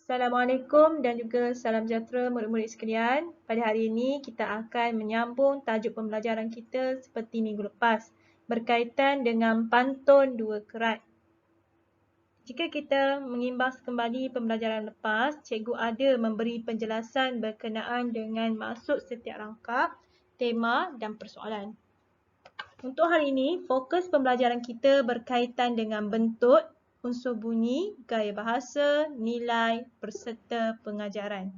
Assalamualaikum dan juga salam sejahtera murid-murid sekalian. Pada hari ini kita akan menyambung tajuk pembelajaran kita seperti minggu lepas berkaitan dengan pantun dua kerat. Jika kita mengimbas kembali pembelajaran lepas, cikgu ada memberi penjelasan berkenaan dengan maksud setiap rangkap, tema dan persoalan. Untuk hari ini, fokus pembelajaran kita berkaitan dengan bentuk, unsur bunyi, gaya bahasa, nilai, berserta pengajaran.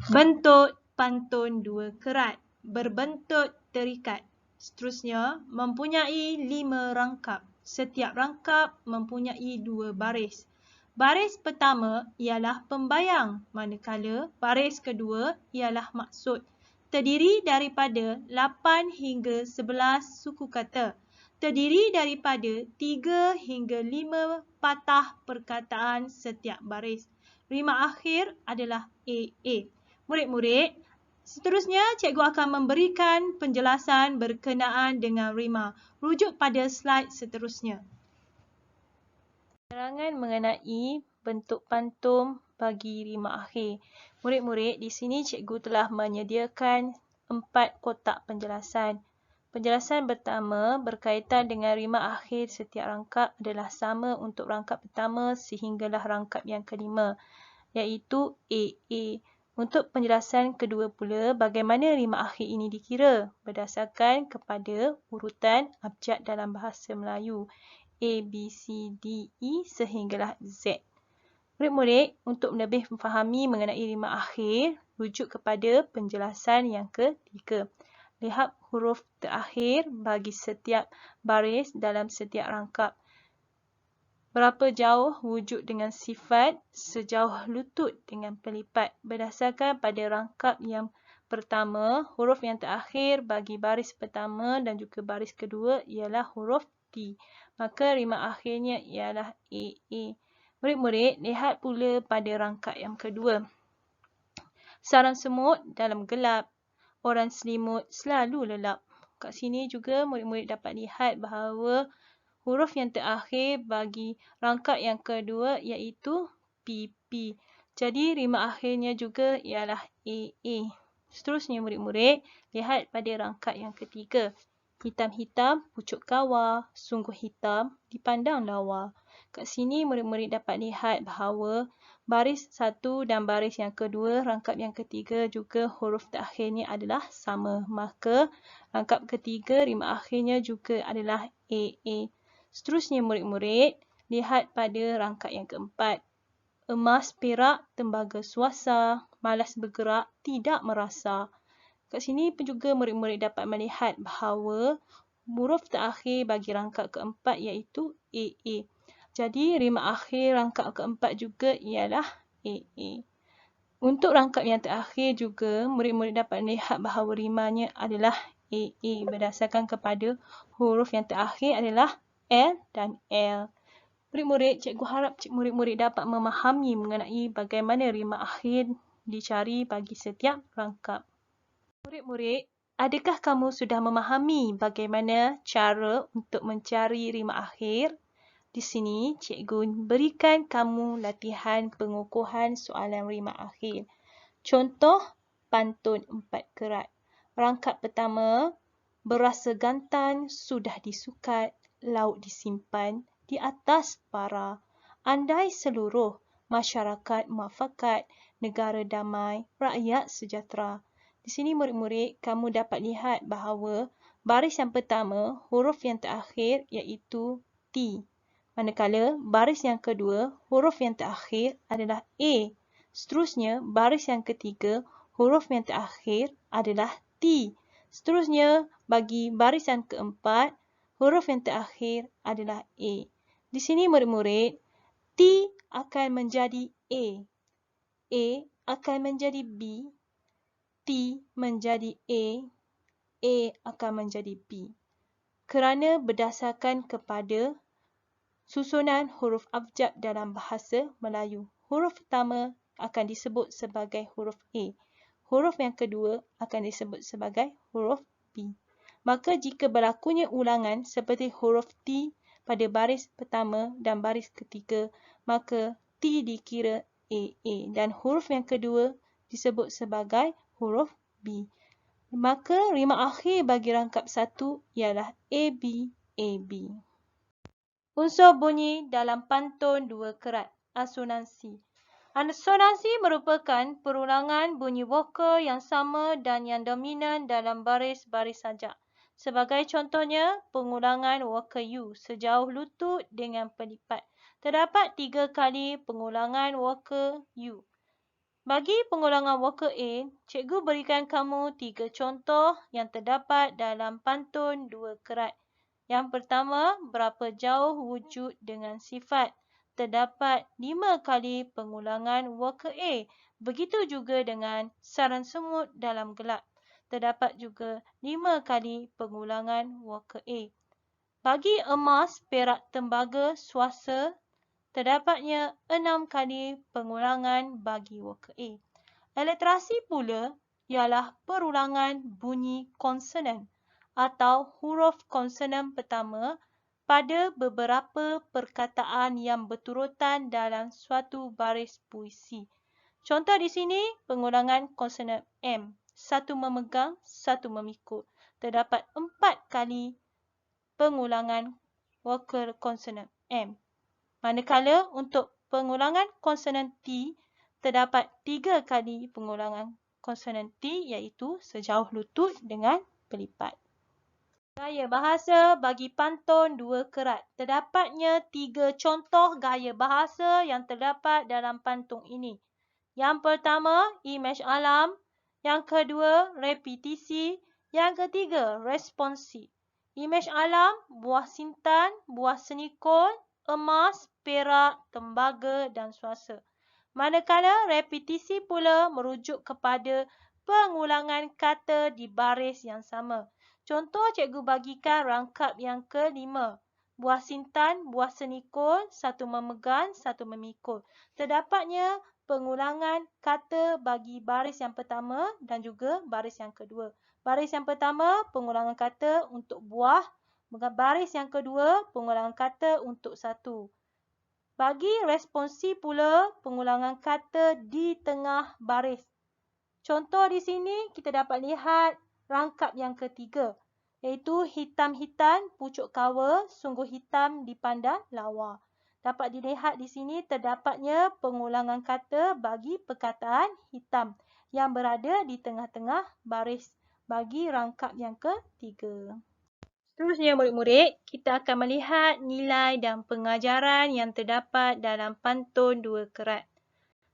Bentuk pantun dua kerat, berbentuk terikat. Seterusnya, mempunyai 5 rangkap. Setiap rangkap mempunyai 2 baris. Baris pertama ialah pembayang, manakala baris kedua ialah maksud. Terdiri daripada 8 hingga 11 suku kata. Terdiri daripada 3 hingga 5 patah perkataan setiap baris. Rima akhir adalah AA. Murid-murid, seterusnya cikgu akan memberikan penjelasan berkenaan dengan rima. Rujuk pada slide seterusnya. Penerangan mengenai bentuk pantun bagi rima akhir. Murid-murid, di sini cikgu telah menyediakan 4 kotak penjelasan. Penjelasan pertama berkaitan dengan rima akhir setiap rangkap adalah sama untuk rangkap pertama sehinggalah rangkap yang kelima, iaitu AA. Untuk penjelasan kedua pula, bagaimana rima akhir ini dikira berdasarkan kepada urutan abjad dalam bahasa Melayu. A, B, C, D, E sehinggalah Z. Murid-murid, untuk lebih memfahami mengenai rima akhir, rujuk kepada penjelasan yang ketiga. Lihat huruf terakhir bagi setiap baris dalam setiap rangkap. Berapa jauh wujud dengan sifat, sejauh lutut dengan pelipat. Berdasarkan pada rangkap yang pertama, huruf yang terakhir bagi baris pertama dan juga baris kedua ialah huruf T. Maka rima akhirnya ialah AA. Murid-murid, lihat pula pada rangkap yang kedua. Sarang semut dalam gelap, orang selimut selalu lelap. Kat sini juga murid-murid dapat lihat bahawa huruf yang terakhir bagi rangkap yang kedua iaitu PP. Jadi rima akhirnya juga ialah AA. Seterusnya murid-murid, lihat pada rangkap yang ketiga. Hitam-hitam, pucuk kawar, sungguh hitam, dipandang lawa. Kat sini murid-murid dapat lihat bahawa baris satu dan baris yang kedua, rangkap yang ketiga juga huruf terakhirnya adalah sama. Maka rangkap ketiga, rima akhirnya juga adalah AA. Seterusnya murid-murid, lihat pada rangkap yang keempat. Emas, perak, tembaga suasa, malas bergerak, tidak merasa. Kat sini pun juga murid-murid dapat melihat bahawa huruf terakhir bagi rangkap keempat iaitu AA. Jadi rima akhir rangkap keempat juga ialah AA. Untuk rangkap yang terakhir juga murid-murid dapat melihat bahawa rimanya adalah AA berdasarkan kepada huruf yang terakhir adalah L dan L. Murid-murid, cikgu harap murid-murid dapat memahami mengenai bagaimana rima akhir dicari bagi setiap rangkap. Murid-murid, adakah kamu sudah memahami bagaimana cara untuk mencari rima akhir? Di sini, cikgu berikan kamu latihan pengukuhan soalan rima akhir. Contoh pantun 4 kerat. Rangkap pertama, berasa gantan sudah disukat, laut disimpan di atas bara. Andai seluruh masyarakat muafakat, negara damai, rakyat sejahtera. Di sini murid-murid, kamu dapat lihat bahawa baris yang pertama, huruf yang terakhir iaitu T. Manakala baris yang kedua, huruf yang terakhir adalah A. Seterusnya, baris yang ketiga, huruf yang terakhir adalah T. Seterusnya, bagi baris yang keempat, huruf yang terakhir adalah A. Di sini murid-murid, T akan menjadi A. A akan menjadi B. T menjadi A akan menjadi B. Kerana berdasarkan kepada susunan huruf abjad dalam bahasa Melayu. Huruf pertama akan disebut sebagai huruf A. Huruf yang kedua akan disebut sebagai huruf B. Maka jika berlakunya ulangan seperti huruf T pada baris pertama dan baris ketiga, maka T dikira A. Dan huruf yang kedua disebut sebagai huruf B. Maka rima akhir bagi rangkap 1 ialah AB, AB. Unsur bunyi dalam pantun 2 kerat. Asonansi. Asonansi merupakan perulangan bunyi vokal yang sama dan yang dominan dalam baris-baris sajak. Sebagai contohnya, pengulangan vokal U sejauh lutut dengan pelipat. Terdapat 3 kali pengulangan vokal U. Bagi pengulangan vokal A, cikgu berikan kamu 3 contoh yang terdapat dalam pantun 2 kerat. Yang pertama, berapa jauh wujud dengan sifat. Terdapat 5 kali pengulangan vokal A. Begitu juga dengan saran semut dalam gelap. Terdapat juga 5 kali pengulangan vokal A. Bagi emas, perak, tembaga, swasta, terdapatnya 6 kali pengulangan bagi vokal A. Aliterasi pula ialah perulangan bunyi konsonan atau huruf konsonan pertama pada beberapa perkataan yang berturutan dalam suatu baris puisi. Contoh di sini, pengulangan konsonan M. Satu memegang, satu memikul. Terdapat 4 kali pengulangan vokal konsonan M. Manakala untuk pengulangan konsonan T, terdapat 3 kali pengulangan konsonan T iaitu sejauh lutut dengan pelipat. Gaya bahasa bagi pantun 2 kerat. Terdapatnya 3 contoh gaya bahasa yang terdapat dalam pantun ini. Yang pertama, imej alam. Yang kedua, repetisi. Yang ketiga, responsi. Imej alam, buah sintan, buah senikol, emas, perak, tembaga dan swasta. Manakala repetisi pula merujuk kepada pengulangan kata di baris yang sama. Contoh cikgu bagikan rangkap yang kelima. Buah sintan, buah senikol, satu memegang, satu memikul. Terdapatnya pengulangan kata bagi baris yang pertama dan juga baris yang kedua. Baris yang pertama, pengulangan kata untuk buah. Baris yang kedua, pengulangan kata untuk satu. Bagi responsi pula, pengulangan kata di tengah baris. Contoh di sini kita dapat lihat rangkap yang ketiga, iaitu hitam-hitam pucuk kawa, sungguh hitam dipandang lawa. Dapat dilihat di sini terdapatnya pengulangan kata bagi perkataan hitam yang berada di tengah-tengah baris bagi rangkap yang ketiga. Seterusnya murid-murid, kita akan melihat nilai dan pengajaran yang terdapat dalam pantun 2 kerat.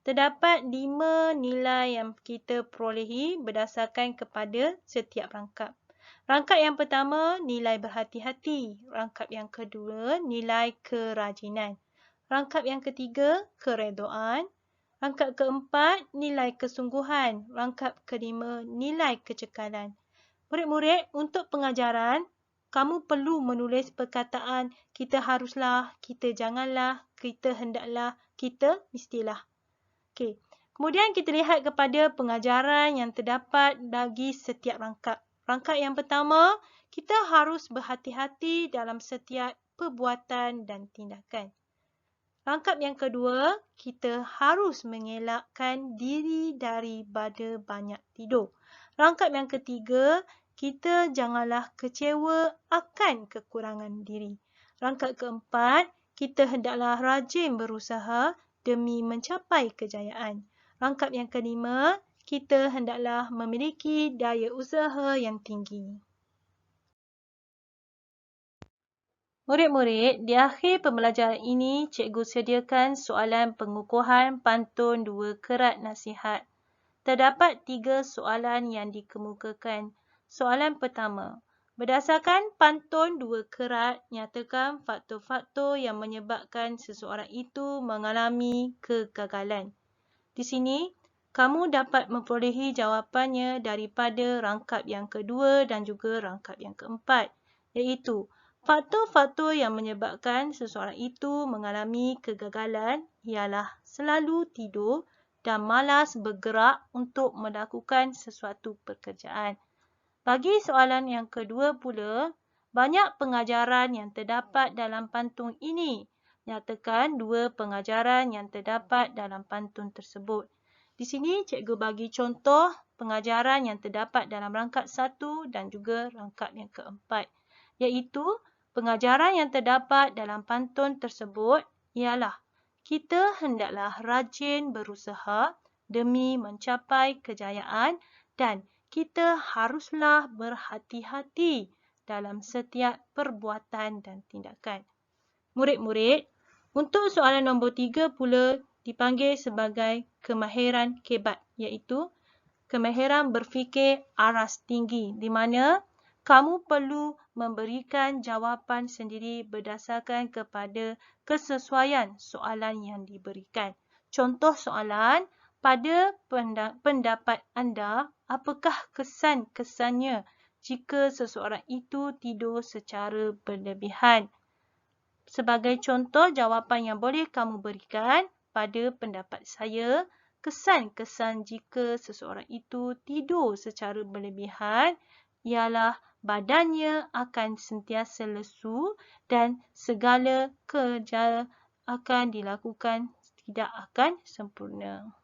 Terdapat 5 nilai yang kita perolehi berdasarkan kepada setiap rangkap. Rangkap yang pertama, nilai berhati-hati. Rangkap yang kedua, nilai kerajinan. Rangkap yang ketiga, keredoan. Rangkap keempat, nilai kesungguhan. Rangkap kelima, nilai kecekalan. Murid-murid, untuk pengajaran, kamu perlu menulis perkataan kita haruslah, kita janganlah, kita hendaklah, kita mestilah. Okey. Kemudian kita lihat kepada pengajaran yang terdapat bagi setiap rangkap. Rangkap yang pertama, kita harus berhati-hati dalam setiap perbuatan dan tindakan. Rangkap yang kedua, kita harus mengelakkan diri daripada banyak tidur. Rangkap yang ketiga, kita janganlah kecewa akan kekurangan diri. Rangkap keempat, kita hendaklah rajin berusaha demi mencapai kejayaan. Rangkap yang kelima, kita hendaklah memiliki daya usaha yang tinggi. Murid-murid, di akhir pembelajaran ini, cikgu sediakan soalan pengukuhan pantun 2 kerat nasihat. Terdapat 3 soalan yang dikemukakan. Soalan pertama, berdasarkan pantun 2 kerat, nyatakan faktor-faktor yang menyebabkan seseorang itu mengalami kegagalan. Di sini, kamu dapat memperolehi jawapannya daripada rangkap yang kedua dan juga rangkap yang keempat, iaitu faktor-faktor yang menyebabkan seseorang itu mengalami kegagalan ialah selalu tidur dan malas bergerak untuk melakukan sesuatu pekerjaan. Bagi soalan yang kedua pula, banyak pengajaran yang terdapat dalam pantun ini. Nyatakan dua pengajaran yang terdapat dalam pantun tersebut. Di sini cikgu bagi contoh pengajaran yang terdapat dalam rangkap 1 dan juga rangkap yang keempat. Iaitu pengajaran yang terdapat dalam pantun tersebut ialah kita hendaklah rajin berusaha demi mencapai kejayaan dan kita haruslah berhati-hati dalam setiap perbuatan dan tindakan. Murid-murid, untuk soalan nombor 3 pula dipanggil sebagai kemahiran kebat, iaitu kemahiran berfikir aras tinggi, di mana kamu perlu memberikan jawapan sendiri berdasarkan kepada kesesuaian soalan yang diberikan. Contoh soalan, pada pendapat anda, apakah kesan-kesannya jika seseorang itu tidur secara berlebihan? Sebagai contoh jawapan yang boleh kamu berikan, pada pendapat saya, kesan-kesan jika seseorang itu tidur secara berlebihan ialah badannya akan sentiasa lesu dan segala kerja akan dilakukan tidak akan sempurna.